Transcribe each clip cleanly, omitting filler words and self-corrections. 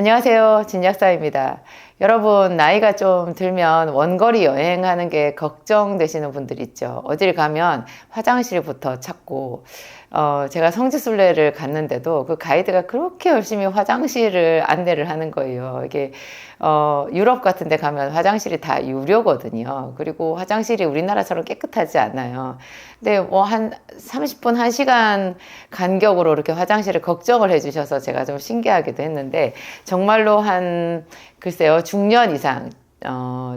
안녕하세요. 진약사입니다. 여러분, 나이가 좀 들면 원거리 여행하는 게 걱정되시는 분들 있죠. 어딜 가면 화장실부터 찾고, 제가 성지순례를 갔는데도 그 가이드가 그렇게 열심히 화장실을 안내를 하는 거예요. 이게, 유럽 같은 데 가면 화장실이 다 유료거든요. 그리고 화장실이 우리나라처럼 깨끗하지 않아요. 근데 뭐 한 30분, 1시간 간격으로 이렇게 화장실을 걱정을 해주셔서 제가 좀 신기하기도 했는데, 정말로 글쎄요, 중년 이상,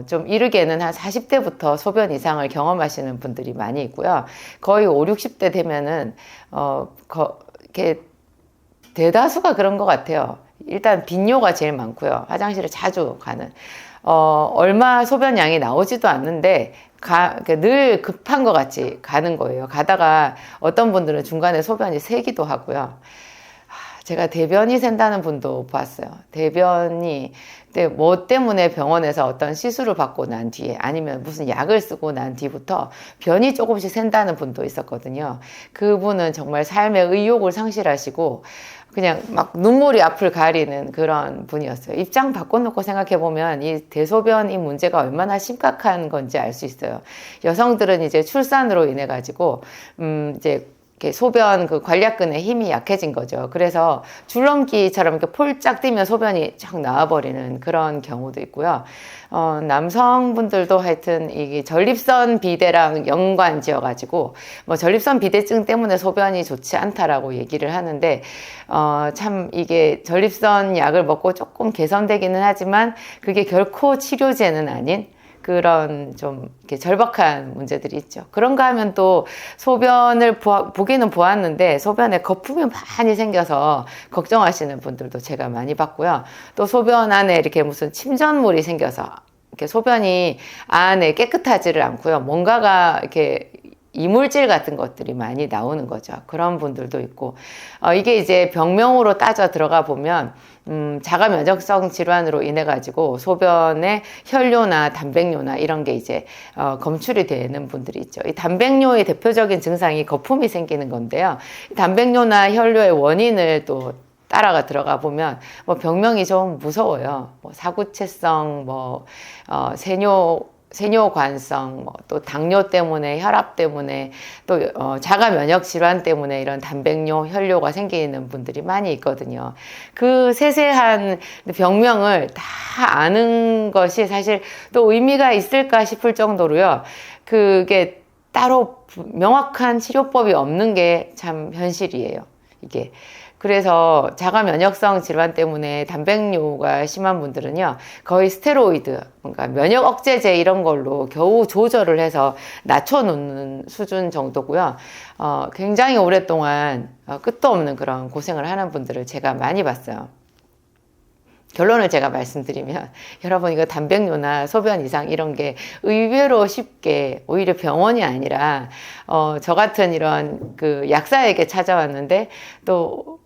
좀 이르게는 한 40대부터 소변 이상을 경험하시는 분들이 많이 있고요. 거의 5, 60대 되면은, 이렇게 대다수가 그런 것 같아요. 일단 빈뇨가 제일 많고요. 화장실을 자주 가는. 얼마 소변량이 나오지도 않는데, 늘 급한 것 같이 가는 거예요. 가다가 어떤 분들은 중간에 소변이 새기도 하고요. 제가 대변이 샌다는 분도 봤어요. 대변이, 근데 뭐 때문에 병원에서 어떤 시술을 받고 난 뒤에 아니면 무슨 약을 쓰고 난 뒤부터 변이 조금씩 샌다는 분도 있었거든요. 그분은 정말 삶의 의욕을 상실하시고 그냥 막 눈물이 앞을 가리는 그런 분이었어요. 입장 바꿔놓고 생각해보면 이 대소변 이 문제가 얼마나 심각한 건지 알 수 있어요. 여성들은 이제 출산으로 인해 가지고, 이제 소변 그 관략근의 힘이 약해진 거죠. 그래서 줄넘기처럼 이렇게 폴짝 뛰면 소변이 쫙 나와버리는 그런 경우도 있고요. 남성분들도 하여튼 이게 전립선 비대랑 연관 지어가지고 뭐 전립선 비대증 때문에 소변이 좋지 않다라고 얘기를 하는데, 참 이게 전립선 약을 먹고 조금 개선되기는 하지만 그게 결코 치료제는 아닌 그런 좀 이렇게 절박한 문제들이 있죠. 그런가 하면 또 소변을 보기는 보았는데 소변에 거품이 많이 생겨서 걱정하시는 분들도 제가 많이 봤고요. 또 소변 안에 이렇게 무슨 침전물이 생겨서 이렇게 소변이 안에 깨끗하지를 않고요. 뭔가가 이렇게 이물질 같은 것들이 많이 나오는 거죠. 그런 분들도 있고, 이게 이제 병명으로 따져 들어가 보면, 자가 면역성 질환으로 인해 가지고 소변에 혈뇨나 단백뇨나 이런 게 이제 검출이 되는 분들이 있죠. 이 단백뇨의 대표적인 증상이 거품이 생기는 건데요. 단백뇨나 혈뇨의 원인을 또 따라가 들어가 보면 뭐 병명이 좀 무서워요. 뭐 사구체성, 세뇨관성, 또 당뇨 때문에, 혈압 때문에, 또 자가 면역 질환 때문에 이런 단백뇨, 혈뇨가 생기는 분들이 많이 있거든요. 그 세세한 병명을 다 아는 것이 사실 또 의미가 있을까 싶을 정도로요. 그게 따로 명확한 치료법이 없는 게 참 현실이에요. 이게. 그래서 자가 면역성 질환 때문에 단백뇨가 심한 분들은요, 거의 스테로이드, 그러니까 면역 억제제 이런 걸로 겨우 조절을 해서 낮춰놓는 수준 정도고요. 굉장히 오랫동안 끝도 없는 그런 고생을 하는 분들을 제가 많이 봤어요. 결론을 제가 말씀드리면, 여러분 이거 단백뇨나 소변 이상 이런 게 의외로 쉽게 오히려 병원이 아니라 저 같은 이런 그 약사에게 찾아왔는데, 또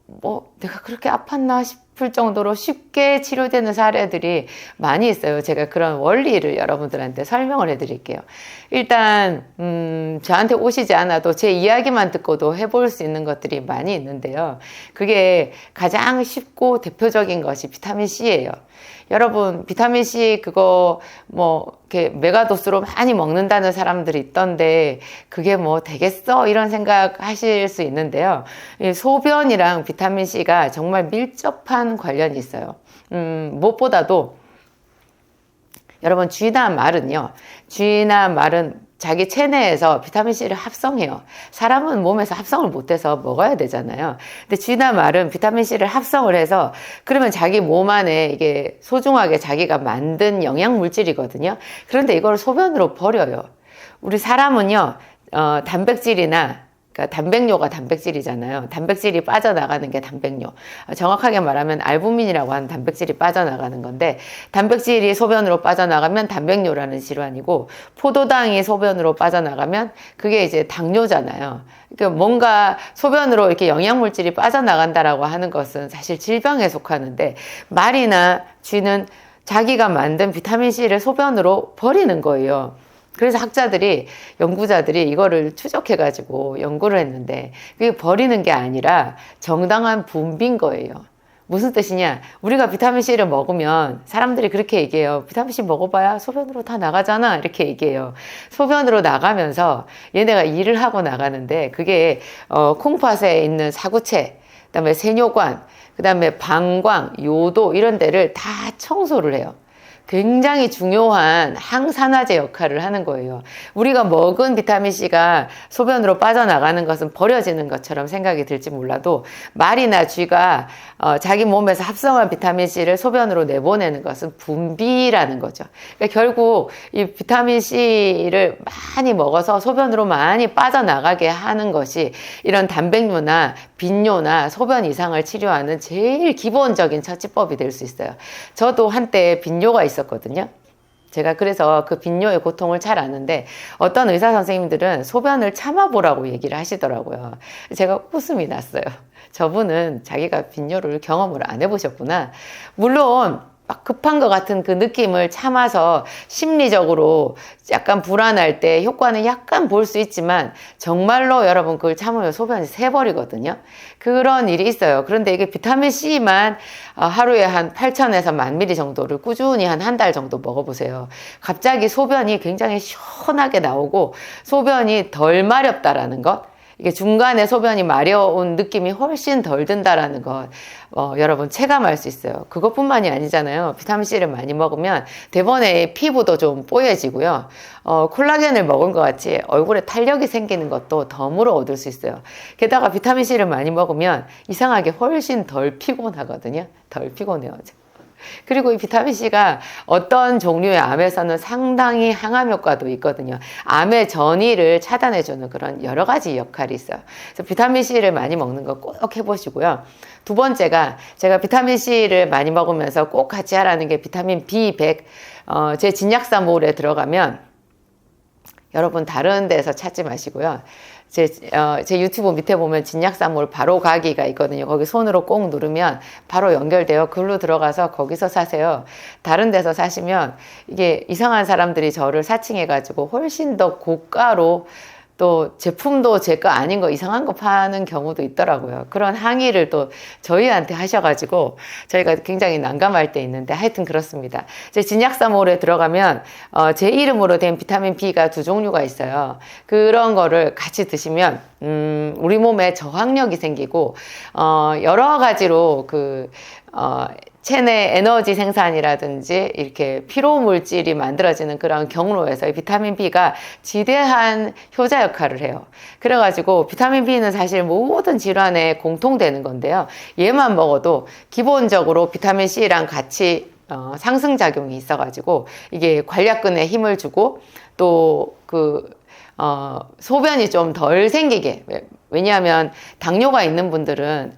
내가 그렇게 아팠나 싶을 정도로 쉽게 치료되는 사례들이 많이 있어요. 제가 그런 원리를 여러분들한테 설명을 해드릴게요. 일단 저한테 오시지 않아도 제 이야기만 듣고도 해볼 수 있는 것들이 많이 있는데요. 그게 가장 쉽고 대표적인 것이 비타민C예요. 여러분, 비타민C 그거 이렇게 메가도스로 많이 먹는다는 사람들이 있던데 그게 뭐 되겠어? 이런 생각 하실 수 있는데요. 소변이랑 비타민C가 정말 밀접한 관련이 있어요. 무엇보다도 여러분, 쥐나 말은 자기 체내에서 비타민C를 합성해요. 사람은 몸에서 합성을 못해서 먹어야 되잖아요. 근데 쥐나 말은 비타민C를 합성을 해서 그러면 자기 몸 안에 이게 소중하게 자기가 만든 영양물질이거든요. 그런데 이걸 소변으로 버려요. 우리 사람은요, 단백질이나 그러니까 단백뇨가 단백질이잖아요. 단백질이 빠져나가는 게 단백뇨. 정확하게 말하면 알부민이라고 하는 단백질이 빠져나가는 건데, 단백질이 소변으로 빠져나가면 단백뇨라는 질환이고, 포도당이 소변으로 빠져나가면 그게 이제 당뇨잖아요. 그러니까 뭔가 소변으로 이렇게 영양물질이 빠져나간다라고 하는 것은 사실 질병에 속하는데, 말이나 쥐는 자기가 만든 비타민C를 소변으로 버리는 거예요. 그래서 연구자들이 이거를 추적해가지고 연구를 했는데, 그게 버리는 게 아니라 정당한 분비인 거예요. 무슨 뜻이냐? 우리가 비타민C를 먹으면 사람들이 그렇게 얘기해요. 비타민C 먹어봐야 소변으로 다 나가잖아. 이렇게 얘기해요. 소변으로 나가면서 얘네가 일을 하고 나가는데 그게 콩팥에 있는 사구체, 그다음에 세뇨관, 그다음에 방광, 요도 이런 데를 다 청소를 해요. 굉장히 중요한 항산화제 역할을 하는 거예요. 우리가 먹은 비타민C가 소변으로 빠져나가는 것은 버려지는 것처럼 생각이 들지 몰라도 말이나 쥐가 자기 몸에서 합성한 비타민C를 소변으로 내보내는 것은 분비라는 거죠. 그러니까 결국 이 비타민C를 많이 먹어서 소변으로 많이 빠져나가게 하는 것이 이런 단백뇨나 빈뇨나 소변 이상을 치료하는 제일 기본적인 처치법이 될 수 있어요. 저도 한때 빈뇨가 있었거든요. 제가 그래서 그 빈뇨의 고통을 잘 아는데 어떤 의사 선생님들은 소변을 참아보라고 얘기를 하시더라고요. 제가 웃음이 났어요. 저분은 자기가 빈뇨를 경험을 안 해보셨구나. 물론 막 급한 것 같은 그 느낌을 참아서 심리적으로 약간 불안할 때 효과는 약간 볼 수 있지만 정말로 여러분 그걸 참으면 소변이 새버리거든요. 그런 일이 있어요. 그런데 이게 비타민C만 하루에 한 8,000에서 10,000ml 정도를 꾸준히 한 달 정도 먹어보세요. 갑자기 소변이 굉장히 시원하게 나오고 소변이 덜 마렵다라는 것. 이게 중간에 소변이 마려운 느낌이 훨씬 덜 든다라는 것 여러분 체감할 수 있어요. 그것뿐만이 아니잖아요. 비타민C를 많이 먹으면 대번에 피부도 좀 뽀얘지고요. 콜라겐을 먹은 것 같이 얼굴에 탄력이 생기는 것도 덤으로 얻을 수 있어요. 게다가 비타민C를 많이 먹으면 이상하게 훨씬 덜 피곤하거든요. 덜 피곤해요. 그리고 이 비타민C가 어떤 종류의 암에서는 상당히 항암 효과도 있거든요. 암의 전이를 차단해주는 그런 여러 가지 역할이 있어요. 그래서 비타민C를 많이 먹는 거 꼭 해보시고요. 두 번째가 제가 비타민C를 많이 먹으면서 꼭 같이 하라는 게 비타민 B100. 제 진약사몰에 들어가면 여러분 다른 데서 찾지 마시고요. 제 유튜브 밑에 보면 진약사몰 바로 가기가 있거든요. 거기 손으로 꼭 누르면 바로 연결돼요. 글로 들어가서 거기서 사세요. 다른 데서 사시면 이게 이상한 사람들이 저를 사칭해가지고 훨씬 더 고가로 또 제품도 제 거 아닌 거 이상한 거 파는 경우도 있더라고요. 그런 항의를 또 저희한테 하셔가지고 저희가 굉장히 난감할 때 있는데 하여튼 그렇습니다. 제 진약사몰에 들어가면 제 이름으로 된 비타민 B가 2종류가 있어요. 그런 거를 같이 드시면 우리 몸에 저항력이 생기고 여러 가지로 체내 에너지 생산이라든지 이렇게 피로 물질이 만들어지는 그런 경로에서 이 비타민 B가 지대한 효자 역할을 해요. 그래가지고 비타민 B는 사실 모든 질환에 공통되는 건데요. 얘만 먹어도 기본적으로 비타민 C랑 같이 상승작용이 있어가지고 이게 관략근에 힘을 주고 또 소변이 좀 덜 생기게, 왜냐하면 당뇨가 있는 분들은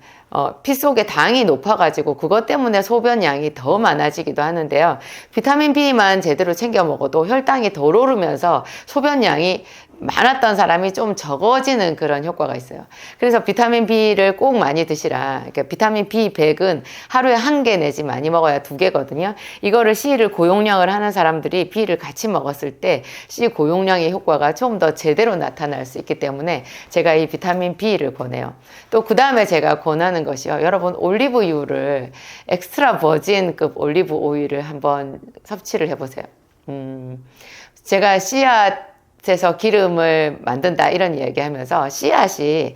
피 속에 당이 높아가지고 그것 때문에 소변량이 더 많아지기도 하는데요. 비타민 B만 제대로 챙겨 먹어도 혈당이 덜 오르면서 소변량이 많았던 사람이 좀 적어지는 그런 효과가 있어요. 그래서 비타민 B를 꼭 많이 드시라. 그러니까 비타민 B100은 하루에 1개 내지 많이 먹어야 2개거든요. 이거를 C를 고용량을 하는 사람들이 B를 같이 먹었을 때 C 고용량의 효과가 좀 더 제대로 나타날 수 있기 때문에 제가 이 비타민 B를 권해요. 또 그 다음에 제가 권하는 것이요. 여러분 올리브유를 엑스트라 버진급 올리브 오일을 한번 섭취를 해보세요. 제가 씨앗에서 기름을 만든다 이런 이야기 하면서 씨앗이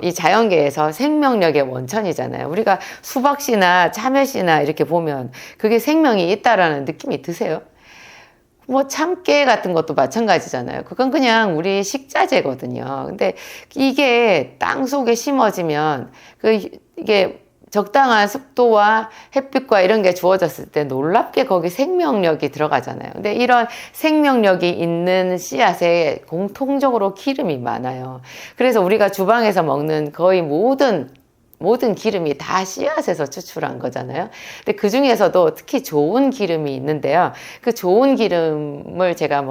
이 자연계에서 생명력의 원천이잖아요. 우리가 수박씨나 참외씨나 이렇게 보면 그게 생명이 있다라는 느낌이 드세요? 뭐 참깨 같은 것도 마찬가지잖아요. 그건 그냥 우리 식자재거든요. 근데 이게 땅 속에 심어지면 이게 적당한 습도와 햇빛과 이런 게 주어졌을 때 놀랍게 거기 생명력이 들어가잖아요. 근데 이런 생명력이 있는 씨앗에 공통적으로 기름이 많아요. 그래서 우리가 주방에서 먹는 거의 모든 기름이 다 씨앗에서 추출한 거잖아요. 근데 그 중에서도 특히 좋은 기름이 있는데요. 그 좋은 기름을 제가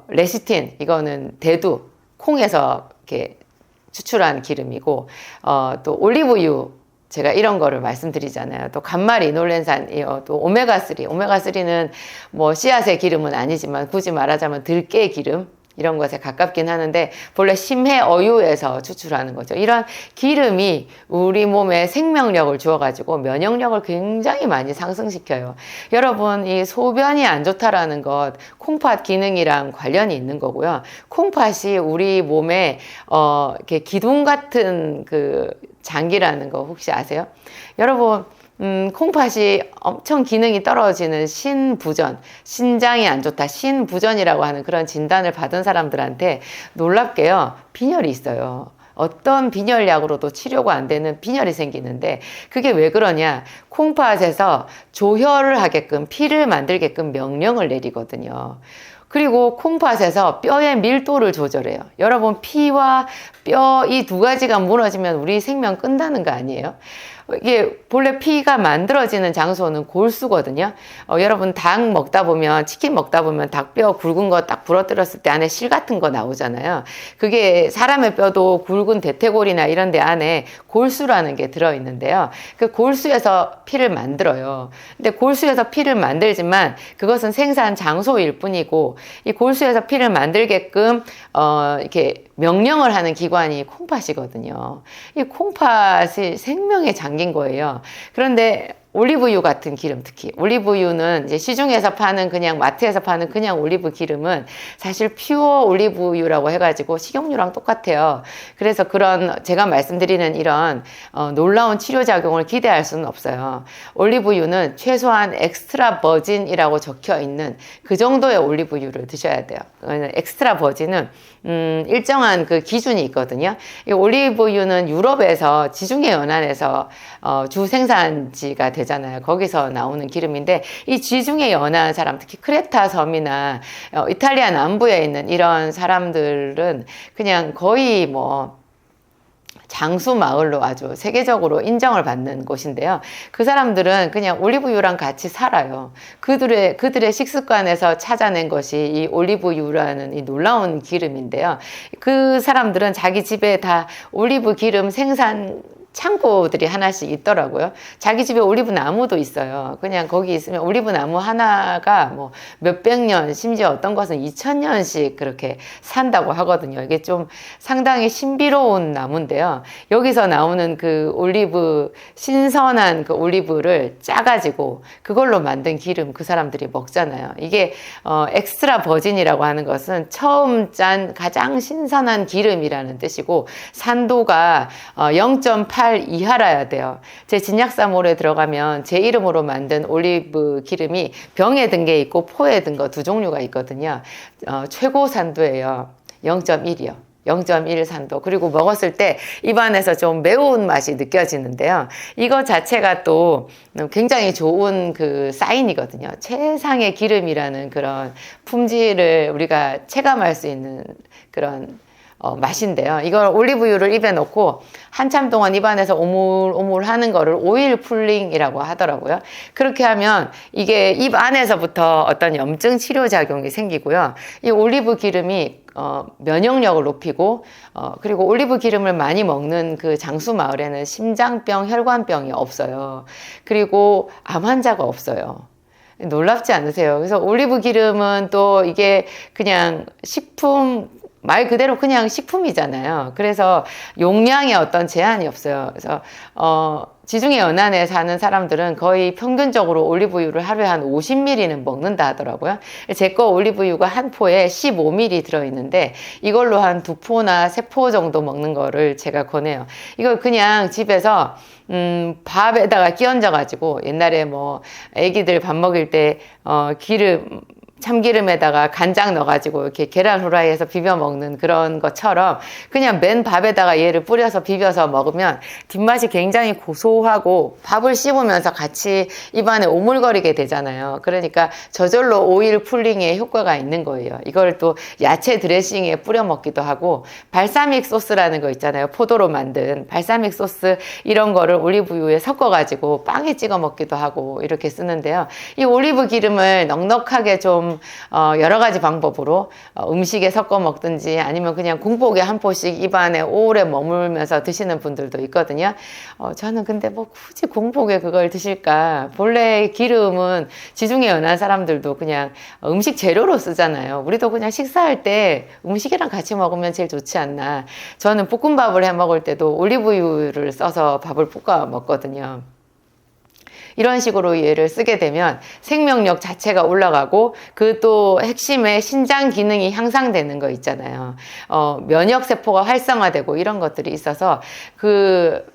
레시틴, 이거는 대두, 콩에서 이렇게 추출한 기름이고, 또 올리브유, 제가 이런 거를 말씀드리잖아요. 또 감마리놀렌산, 또 오메가3는 뭐 씨앗의 기름은 아니지만 굳이 말하자면 들깨 기름, 이런 것에 가깝긴 하는데 본래 심해 어유에서 추출하는 거죠. 이런 기름이 우리 몸에 생명력을 주어가지고 면역력을 굉장히 많이 상승시켜요. 여러분, 이 소변이 안 좋다라는 것 콩팥 기능이랑 관련이 있는 거고요. 콩팥이 우리 몸에 이렇게 기둥 같은 그 장기라는 거 혹시 아세요? 여러분, 콩팥이 엄청 기능이 떨어지는 신부전, 신장이 안 좋다, 신부전이라고 하는 그런 진단을 받은 사람들한테 놀랍게요, 빈혈이 있어요. 어떤 빈혈약으로도 치료가 안 되는 빈혈이 생기는데 그게 왜 그러냐? 콩팥에서 조혈을 하게끔, 피를 만들게끔 명령을 내리거든요. 그리고 콩팥에서 뼈의 밀도를 조절해요. 여러분, 피와 뼈 이 두 가지가 무너지면 우리 생명 끝나는 거 아니에요? 이게 본래 피가 만들어지는 장소는 골수거든요. 여러분, 닭 먹다 보면, 치킨 먹다 보면 닭뼈 굵은 거 딱 부러뜨렸을 때 안에 실 같은 거 나오잖아요. 그게 사람의 뼈도 굵은 대퇴골이나 이런 데 안에 골수라는 게 들어있는데요. 그 골수에서 피를 만들어요. 근데 골수에서 피를 만들지만 그것은 생산 장소일 뿐이고, 이 골수에서 피를 만들게끔 이렇게 명령을 하는 기관이 콩팥이거든요. 이 콩팥이 생명의 장기인 거예요. 그런데 올리브유 같은 기름, 특히 올리브유는 이제 시중에서 파는, 그냥 마트에서 파는 그냥 올리브 기름은 사실 퓨어 올리브유라고 해가지고 식용유랑 똑같아요. 그래서 그런 제가 말씀드리는 이런 놀라운 치료작용을 기대할 수는 없어요. 올리브유는 최소한 엑스트라 버진이라고 적혀 있는 그 정도의 올리브유를 드셔야 돼요. 엑스트라 버진은 일정한 그 기준이 있거든요. 이 올리브유는 유럽에서 지중해 연안에서 주 생산지가 되잖아요. 거기서 나오는 기름인데, 이 지중해 연안 사람, 특히 크레타 섬이나 이탈리아 남부에 있는 이런 사람들은 그냥 거의 뭐 장수 마을로 아주 세계적으로 인정을 받는 곳인데요. 그 사람들은 그냥 올리브유랑 같이 살아요. 그들의 식습관에서 찾아낸 것이 이 올리브유라는 이 놀라운 기름인데요. 그 사람들은 자기 집에 다 올리브 기름 생산 창고들이 하나씩 있더라고요. 자기 집에 올리브 나무도 있어요. 그냥 거기 있으면 올리브 나무 하나가 뭐 몇백 년, 심지어 어떤 것은 2000년씩 그렇게 산다고 하거든요. 이게 좀 상당히 신비로운 나무인데요. 여기서 나오는 그 올리브, 신선한 그 올리브를 짜가지고 그걸로 만든 기름 그 사람들이 먹잖아요. 이게 엑스트라 버진이라고 하는 것은 처음 짠 가장 신선한 기름이라는 뜻이고, 산도가 0.8 이하라야 돼요. 제 진약사몰에 들어가면 제 이름으로 만든 올리브 기름이 병에 든 게 있고 포에 든 거 두 종류가 있거든요. 최고 산도예요. 0.1이요. 0.1 산도. 그리고 먹었을 때 입안에서 좀 매운 맛이 느껴지는데요. 이거 자체가 또 굉장히 좋은 그 사인이거든요. 최상의 기름이라는 그런 품질을 우리가 체감할 수 있는 그런 맛인데요. 이걸 올리브유를 입에 넣고 한참 동안 입안에서 오물오물 하는 거를 오일 풀링이라고 하더라고요. 그렇게 하면 이게 입 안에서부터 어떤 염증 치료 작용이 생기고요. 이 올리브 기름이 면역력을 높이고, 그리고 올리브 기름을 많이 먹는 그 장수 마을에는 심장병, 혈관병이 없어요. 그리고 암 환자가 없어요. 놀랍지 않으세요? 그래서 올리브 기름은 또 이게 그냥 식품, 말 그대로 그냥 식품이잖아요. 그래서 용량에 어떤 제한이 없어요. 그래서 지중해 연안에 사는 사람들은 거의 평균적으로 올리브유를 하루에 한 50ml는 먹는다 하더라고요. 제 거 올리브유가 한 포에 15ml 들어있는데 이걸로 한 2포나 3포 정도 먹는 거를 제가 권해요. 이걸 그냥 집에서 밥에다가 끼얹어 가지고, 옛날에 뭐 애기들 밥 먹일 때 참기름에다가 간장 넣어가지고 이렇게 계란 후라이에서 비벼 먹는 그런 것처럼 그냥 맨 밥에다가 얘를 뿌려서 비벼서 먹으면 뒷맛이 굉장히 고소하고 밥을 씹으면서 같이 입안에 오물거리게 되잖아요. 그러니까 저절로 오일 풀링에 효과가 있는 거예요. 이걸 또 야채 드레싱에 뿌려 먹기도 하고, 발사믹 소스라는 거 있잖아요. 포도로 만든 발사믹 소스, 이런 거를 올리브유에 섞어가지고 빵에 찍어 먹기도 하고 이렇게 쓰는데요. 이 올리브 기름을 넉넉하게 좀 좀 여러 가지 방법으로 음식에 섞어 먹든지 아니면 그냥 공복에 한 포씩 입안에 오래 머물면서 드시는 분들도 있거든요. 저는 근데 뭐 굳이 공복에 그걸 드실까? 본래 기름은 지중해 연안 사람들도 그냥 음식 재료로 쓰잖아요. 우리도 그냥 식사할 때 음식이랑 같이 먹으면 제일 좋지 않나. 저는 볶음밥을 해 먹을 때도 올리브유를 써서 밥을 볶아 먹거든요. 이런 식으로 얘를 쓰게 되면 생명력 자체가 올라가고 그 또 핵심의 신장 기능이 향상되는 거 있잖아요. 면역세포가 활성화되고 이런 것들이 있어서 그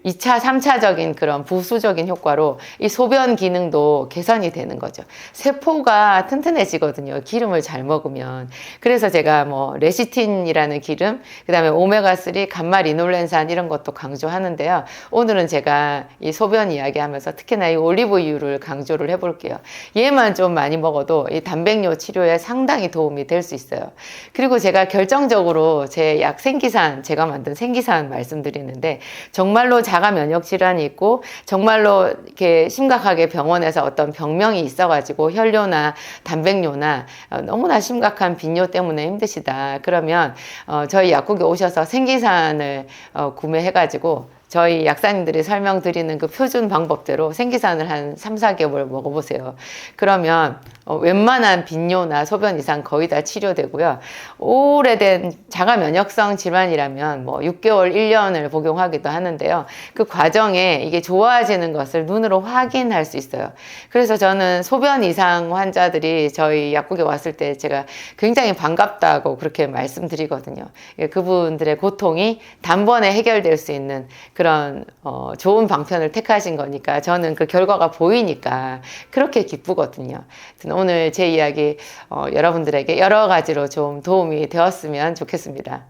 2차, 3차적인 그런 부수적인 효과로 이 소변 기능도 개선이 되는 거죠. 세포가 튼튼해지거든요. 기름을 잘 먹으면. 그래서 제가 뭐 레시틴이라는 기름, 그 다음에 오메가3, 감마리놀렌산 이런 것도 강조하는데요. 오늘은 제가 이 소변 이야기하면서 특히나 이 올리브유를 강조를 해볼게요. 얘만 좀 많이 먹어도 이 단백뇨 치료에 상당히 도움이 될 수 있어요. 그리고 제가 결정적으로 제 약 생기산, 제가 만든 생기산 말씀드리는데 정말로 자가 면역 질환이 있고 정말로 이렇게 심각하게 병원에서 어떤 병명이 있어가지고 혈뇨나 단백뇨나 너무나 심각한 빈뇨 때문에 힘드시다. 그러면 저희 약국에 오셔서 생기산을 구매해가지고 저희 약사님들이 설명드리는 그 표준 방법대로 생기산을 한 3, 4개월 먹어보세요. 그러면 웬만한 빈뇨나 소변 이상 거의 다 치료되고요. 오래된 자가 면역성 질환이라면 뭐 6개월, 1년을 복용하기도 하는데요. 그 과정에 이게 좋아지는 것을 눈으로 확인할 수 있어요. 그래서 저는 소변 이상 환자들이 저희 약국에 왔을 때 제가 굉장히 반갑다고 그렇게 말씀드리거든요. 그분들의 고통이 단번에 해결될 수 있는 그런 좋은 방편을 택하신 거니까 저는 그 결과가 보이니까 그렇게 기쁘거든요. 오늘 제 이야기 여러분들에게 여러 가지로 좀 도움이 되었으면 좋겠습니다.